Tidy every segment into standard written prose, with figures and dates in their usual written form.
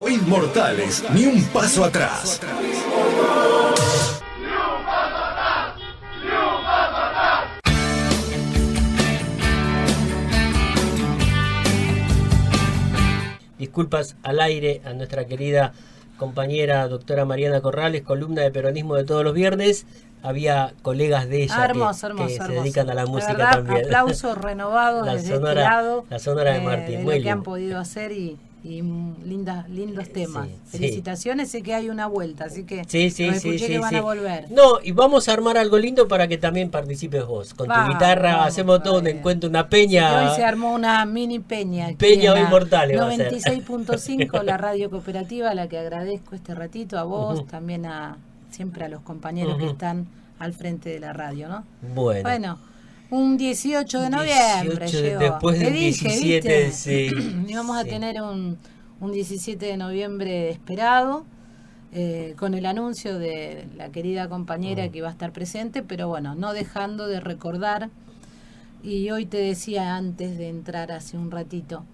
Inmortales, ni un paso atrás. Disculpas al aire a nuestra querida compañera doctora Mariana Corrales, columna de peronismo de todos los viernes. Había colegas de ella que se dedican a la música, verdad, también. Aplausos renovados desde este lado. La sonora de Martín, de muy lo que han lindo. podido hacer y lindos temas. Sí, Felicitaciones, sé que hay una vuelta, así que sí, escuché que van a volver. No, y vamos a armar algo lindo para que también participes vos. Con tu guitarra hacemos todo un encuentro, una peña. Sí, hoy se armó una mini peña. Peña o Inmortales 96.5, la radio cooperativa, a la que agradezco este ratito, a vos, también siempre a los compañeros que están al frente de la radio, ¿no? Bueno. Un 18 de noviembre llegó. Después del 17, sí. Íbamos a tener un 17 de noviembre esperado, con el anuncio de la querida compañera que iba a estar presente, pero bueno, no dejando de recordar. Y hoy te decía antes de entrar hace un ratito,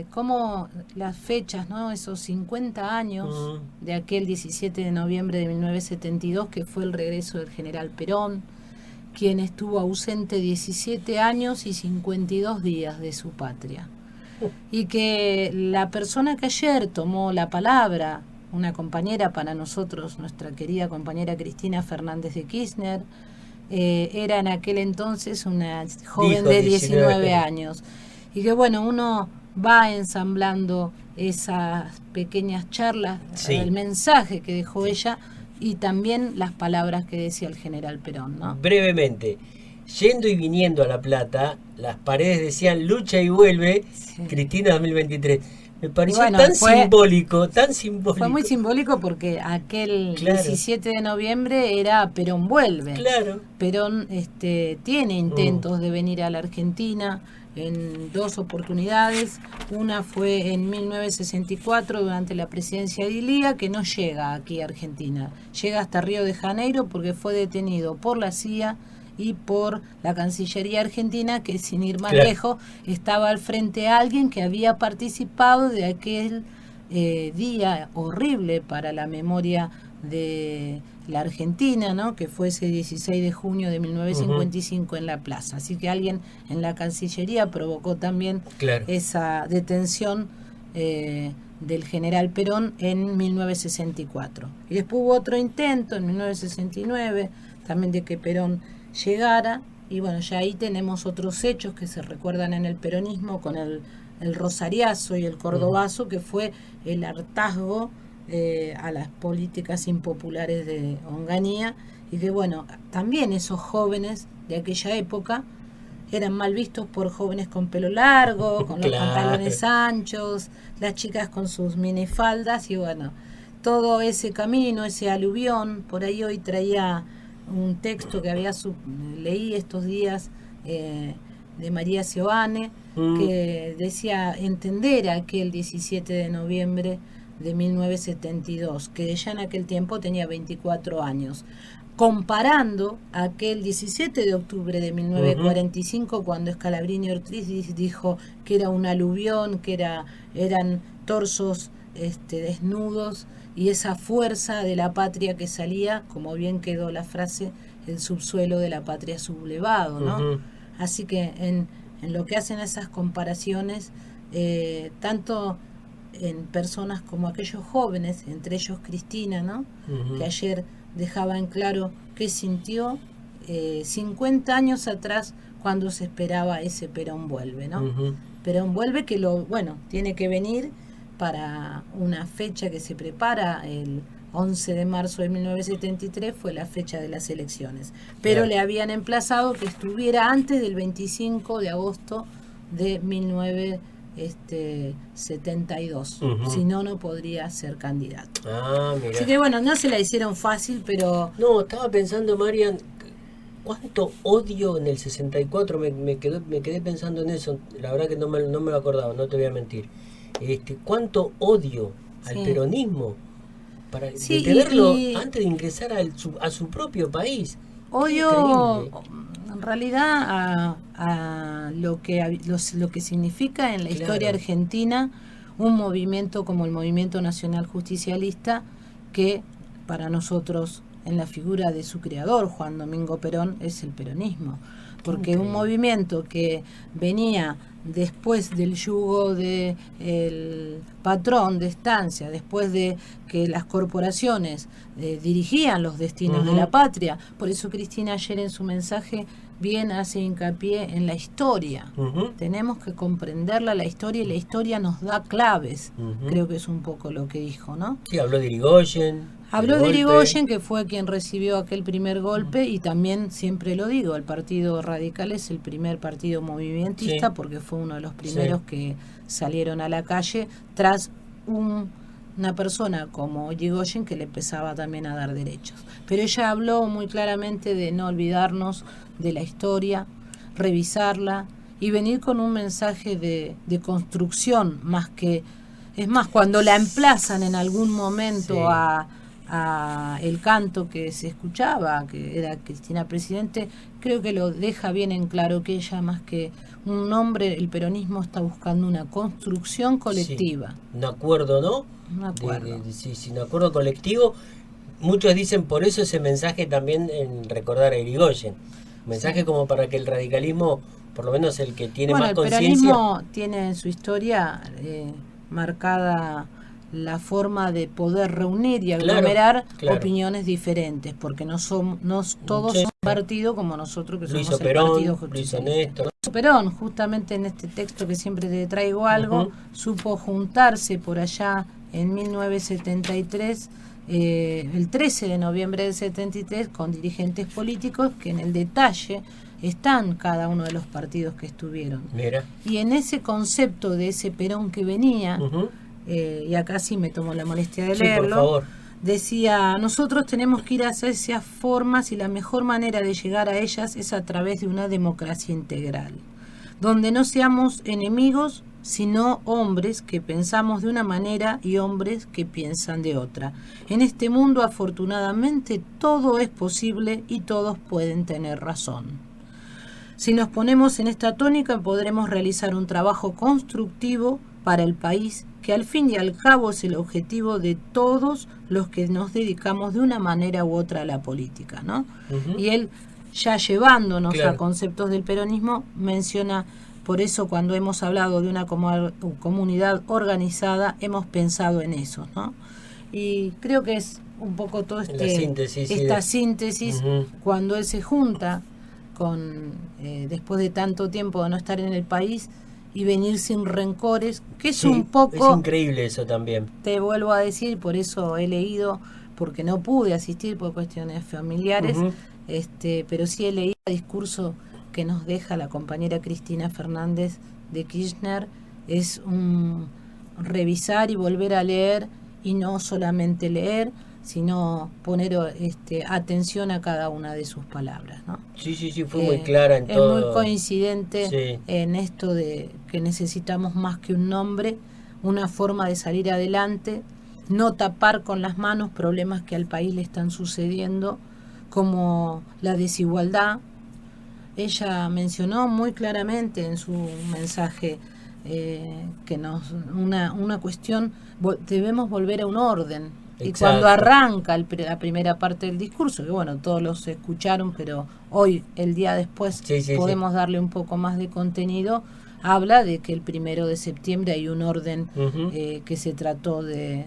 cómo las fechas, ¿no? Esos 50 años de aquel 17 de noviembre de 1972, que fue el regreso del general Perón, quien estuvo ausente 17 años y 52 días de su patria. Y que la persona que ayer tomó la palabra, una compañera para nosotros, nuestra querida compañera Cristina Fernández de Kirchner, era en aquel entonces una joven de 19 años. Y que bueno, uno va ensamblando esas pequeñas charlas, el mensaje que dejó ella, y también las palabras que decía el general Perón, ¿no? Brevemente, yendo y viniendo a La Plata, las paredes decían lucha y vuelve, Cristina 2023. Me pareció tan simbólico. Fue muy simbólico porque aquel 17 de noviembre era Perón vuelve. Claro. Perón tiene intentos de venir a la Argentina en dos oportunidades. Una fue en 1964 durante la presidencia de Ilía, que no llega aquí a Argentina, llega hasta Río de Janeiro porque fue detenido por la CIA y por la Cancillería Argentina, que sin ir más lejos estaba al frente alguien que había participado de aquel día horrible para la memoria de la Argentina, ¿no? Que fue ese 16 de junio de 1955 en la plaza. Así que alguien en la Cancillería provocó también esa detención del general Perón en 1964. Y después hubo otro intento en 1969 también de que Perón llegara, y bueno, ya ahí tenemos otros hechos que se recuerdan en el peronismo con el rosariazo y el cordobazo, que fue el hartazgo a las políticas impopulares de Onganía, y que bueno, también esos jóvenes de aquella época eran mal vistos por jóvenes con pelo largo, con los pantalones anchos, las chicas con sus minifaldas, y bueno, todo ese camino, ese aluvión. Por ahí hoy traía un texto que leí estos días de María Seoane, que decía entender aquel 17 de noviembre de 1972, que ya en aquel tiempo tenía 24 años, comparando aquel 17 de octubre de 1945, cuando Scalabrini Ortiz dijo que era un aluvión, que eran torsos desnudos, y esa fuerza de la patria que salía, como bien quedó la frase, el subsuelo de la patria sublevado, ¿no? Así que en lo que hacen esas comparaciones, tanto en personas como aquellos jóvenes, entre ellos Cristina, ¿no? Que ayer dejaba en claro qué sintió 50 años atrás cuando se esperaba ese Perón vuelve, ¿no? Perón vuelve, que tiene que venir para una fecha que se prepara el 11 de marzo de 1973, fue la fecha de las elecciones, pero le habían emplazado que estuviera antes del 25 de agosto de 1972, si no podría ser candidato. Mira. Así que bueno, no se la hicieron fácil, pero... No, estaba pensando, Marian, cuánto odio en el 64, me quedé pensando en eso, la verdad que no me lo acordaba, no te voy a mentir. Cuánto odio al peronismo para detenerlo antes de ingresar a su propio país. Odio en realidad a lo que significa en la historia argentina un movimiento como el Movimiento Nacional Justicialista, que para nosotros, en la figura de su creador, Juan Domingo Perón, es el peronismo. Porque un movimiento que venía después del yugo del patrón de estancia, después de que las corporaciones dirigían los destinos de la patria. Por eso Cristina ayer en su mensaje bien hace hincapié en la historia. Tenemos que comprenderla, la historia, y la historia nos da claves. Creo que es un poco lo que dijo, ¿no? Sí, habló de Irigoyen. Habló de Irigoyen, que fue quien recibió aquel primer golpe, y también, siempre lo digo, el Partido Radical es el primer partido movimentista, porque fue uno de los primeros que salieron a la calle tras una persona como Irigoyen, que le empezaba también a dar derechos. Pero ella habló muy claramente de no olvidarnos de la historia, revisarla y venir con un mensaje de construcción, más que... Es más, cuando la emplazan en algún momento a el canto que se escuchaba, que era Cristina Presidente, creo que lo deja bien en claro que ella, más que un nombre, el peronismo está buscando una construcción colectiva. Sí, un acuerdo, ¿no? Un acuerdo. Sí, un acuerdo colectivo. Muchos dicen por eso ese mensaje también en recordar a Irigoyen. Un mensaje como para que el radicalismo, por lo menos el que tiene más conciencia... El peronismo tiene en su historia marcada la forma de poder reunir y aglomerar opiniones diferentes, porque no todos son partido como nosotros, que somos el Partido Justicialista. Perón, justamente en este texto que siempre te traigo algo, supo juntarse por allá en 1973, el 13 de noviembre del 73, con dirigentes políticos que en el detalle están cada uno de los partidos que estuvieron. Mira. Y en ese concepto de ese Perón que venía, y acá sí me tomo la molestia de leerlo, por favor. Decía: nosotros tenemos que ir hacia esas formas, y la mejor manera de llegar a ellas es a través de una democracia integral, donde no seamos enemigos, sino hombres que pensamos de una manera y hombres que piensan de otra. En este mundo, afortunadamente, todo es posible y todos pueden tener razón. Si nos ponemos en esta tónica, podremos realizar un trabajo constructivo para el país, que al fin y al cabo es el objetivo de todos los que nos dedicamos de una manera u otra a la política, ¿no? Y él, ya llevándonos a conceptos del peronismo, menciona: por eso cuando hemos hablado de una comunidad organizada, hemos pensado en eso, ¿no? Y creo que es un poco todo esta síntesis, cuando él se junta con después de tanto tiempo de no estar en el país y venir sin rencores, que es un poco... Es increíble eso también. Te vuelvo a decir, por eso he leído, porque no pude asistir por cuestiones familiares, pero sí he leído el discurso que nos deja la compañera Cristina Fernández de Kirchner. Es un revisar y volver a leer, y no solamente leer, sino poner atención a cada una de sus palabras, ¿no? Sí, fue muy clara en todo. Es muy coincidente en esto de que necesitamos más que un nombre, una forma de salir adelante, no tapar con las manos problemas que al país le están sucediendo, como la desigualdad. Ella mencionó muy claramente en su mensaje que una cuestión, debemos volver a un orden. Y cuando arranca la primera parte del discurso, que bueno, todos los escucharon, pero hoy, el día después, podemos darle un poco más de contenido, habla de que el 1 de septiembre hay un orden que se trató de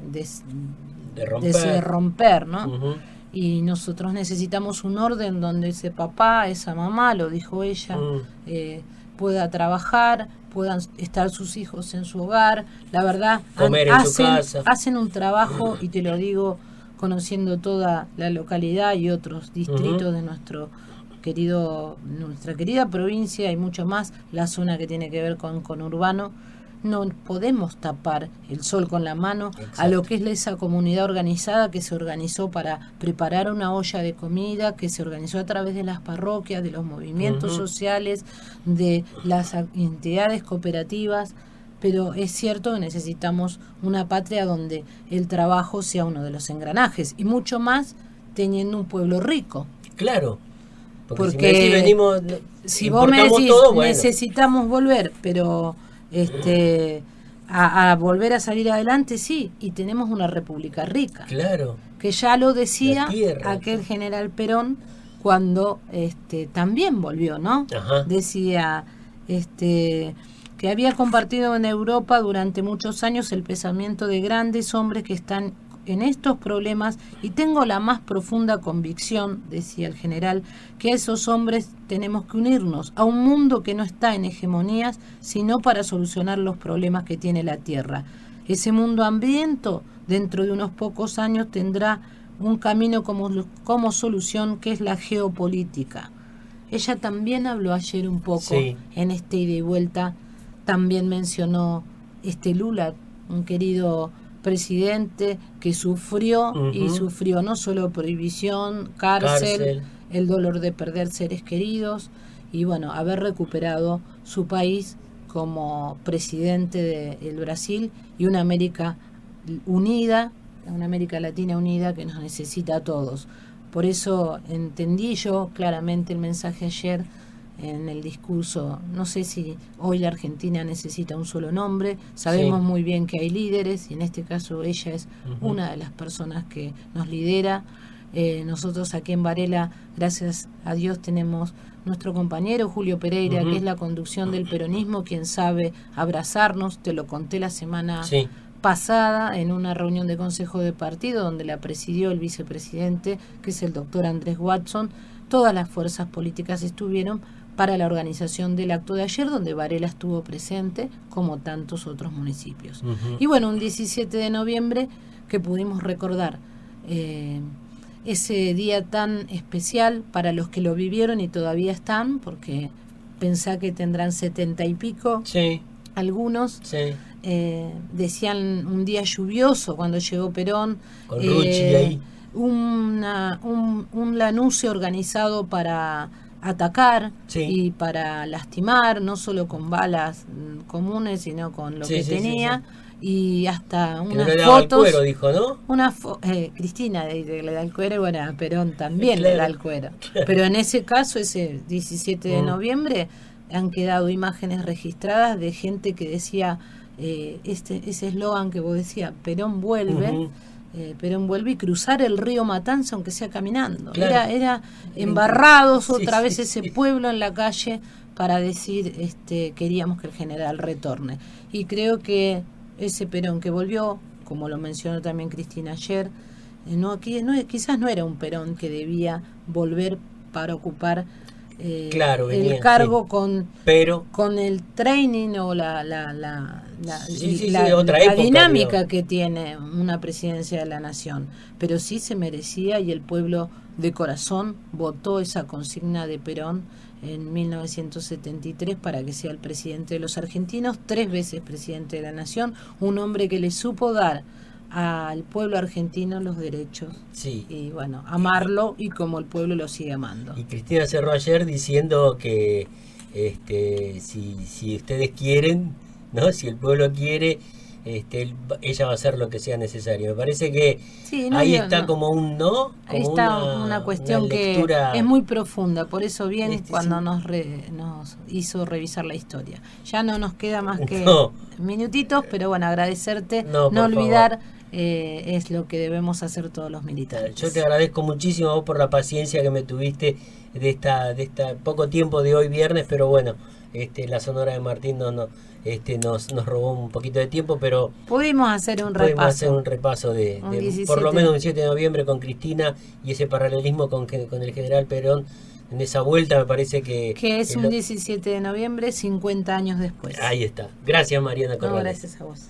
romper, ¿no? Y nosotros necesitamos un orden donde ese papá, esa mamá, lo dijo ella, pueda trabajar, puedan estar sus hijos en su hogar. La verdad, comer en su casa. Hacen un trabajo, y te lo digo conociendo toda la localidad y otros distritos de nuestra querida provincia, y mucho más la zona que tiene que ver con conurbano. No podemos tapar el sol con la mano. Exacto. A lo que es esa comunidad organizada que se organizó para preparar una olla de comida, que se organizó a través de las parroquias, de los movimientos sociales, de las entidades cooperativas. Pero es cierto que necesitamos una patria donde el trabajo sea uno de los engranajes, y mucho más teniendo un pueblo rico. Claro, porque si vos me decís todo, bueno, necesitamos volver, pero a volver a salir adelante, sí, y tenemos una república rica. Claro. Que ya lo decía La tierra, aquel general Perón cuando también volvió, ¿no? Ajá. Decía que había compartido en Europa durante muchos años el pensamiento de grandes hombres que están en estos problemas, y tengo la más profunda convicción, decía el general, que a esos hombres tenemos que unirnos a un mundo que no está en hegemonías, sino para solucionar los problemas que tiene la Tierra. Ese mundo hambriento, dentro de unos pocos años, tendrá un camino como solución, que es la geopolítica. Ella también habló ayer un poco, sí, en este ida y vuelta, también mencionó Lula, un querido presidente que sufrió, y sufrió no solo prohibición, cárcel, el dolor de perder seres queridos, y bueno, haber recuperado su país como presidente del Brasil, y una América unida, una América Latina unida que nos necesita a todos. Por eso entendí yo claramente el mensaje ayer en el discurso. No sé si hoy la Argentina necesita un solo nombre, sabemos muy bien que hay líderes, y en este caso ella es una de las personas que nos lidera. Nosotros aquí en Varela, gracias a Dios, tenemos nuestro compañero Julio Pereira, que es la conducción del peronismo, quien sabe abrazarnos. Te lo conté la semana pasada en una reunión de consejo de partido donde la presidió el vicepresidente, que es el doctor Andrés Watson. Todas las fuerzas políticas estuvieron para la organización del acto de ayer, donde Varela estuvo presente, como tantos otros municipios. Y bueno, un 17 de noviembre que pudimos recordar ese día tan especial para los que lo vivieron y todavía están, porque pensá que tendrán 70 y pico, algunos. Decían un día lluvioso cuando llegó Perón, con Rucci ahí. Un Lanuse organizado para atacar y para lastimar, no solo con balas comunes, sino con lo que tenía. Y hasta unas fotos. El cuero, dijo, ¿no? Cristina le da el cuero, y bueno, a Perón también le da el cuero. Pero en ese caso, ese 17 de noviembre, han quedado imágenes registradas de gente que decía ese eslogan que vos decías, Perón vuelve. Perón vuelve, y cruzar el río Matanza aunque sea caminando. Era embarrados otra vez ese pueblo en la calle para decir queríamos que el general retorne. Y creo que ese Perón que volvió, como lo mencionó también Cristina ayer, quizás no era un Perón que debía volver para ocupar el cargo con el training o la dinámica que tiene una presidencia de la nación, pero sí se merecía, y el pueblo de corazón votó esa consigna de Perón en 1973 para que sea el presidente de los argentinos, 3 veces presidente de la nación, un hombre que le supo dar al pueblo argentino los derechos, y bueno, amarlo, y como el pueblo lo sigue amando. Y Cristina cerró ayer diciendo que si ustedes quieren, ¿no? Si el pueblo quiere, ella va a hacer lo que sea necesario. Me parece que ahí está como un no, como ahí está una cuestión que es muy profunda, por eso bien cuando nos hizo revisar la historia. Ya no nos queda más que minutitos, pero bueno, agradecerte, no olvidar favor. Es lo que debemos hacer todos los militares. Yo te agradezco muchísimo a vos por la paciencia que me tuviste de esta poco tiempo de hoy viernes, pero bueno, la Sonora de Martín nos robó un poquito de tiempo, pero pudimos hacer un repaso de por lo menos un 7 de noviembre con Cristina, y ese paralelismo con el general Perón en esa vuelta. Me parece que es un 17 de noviembre, 50 años después. Ahí está. Gracias, Mariana Corrales. No, gracias a vos.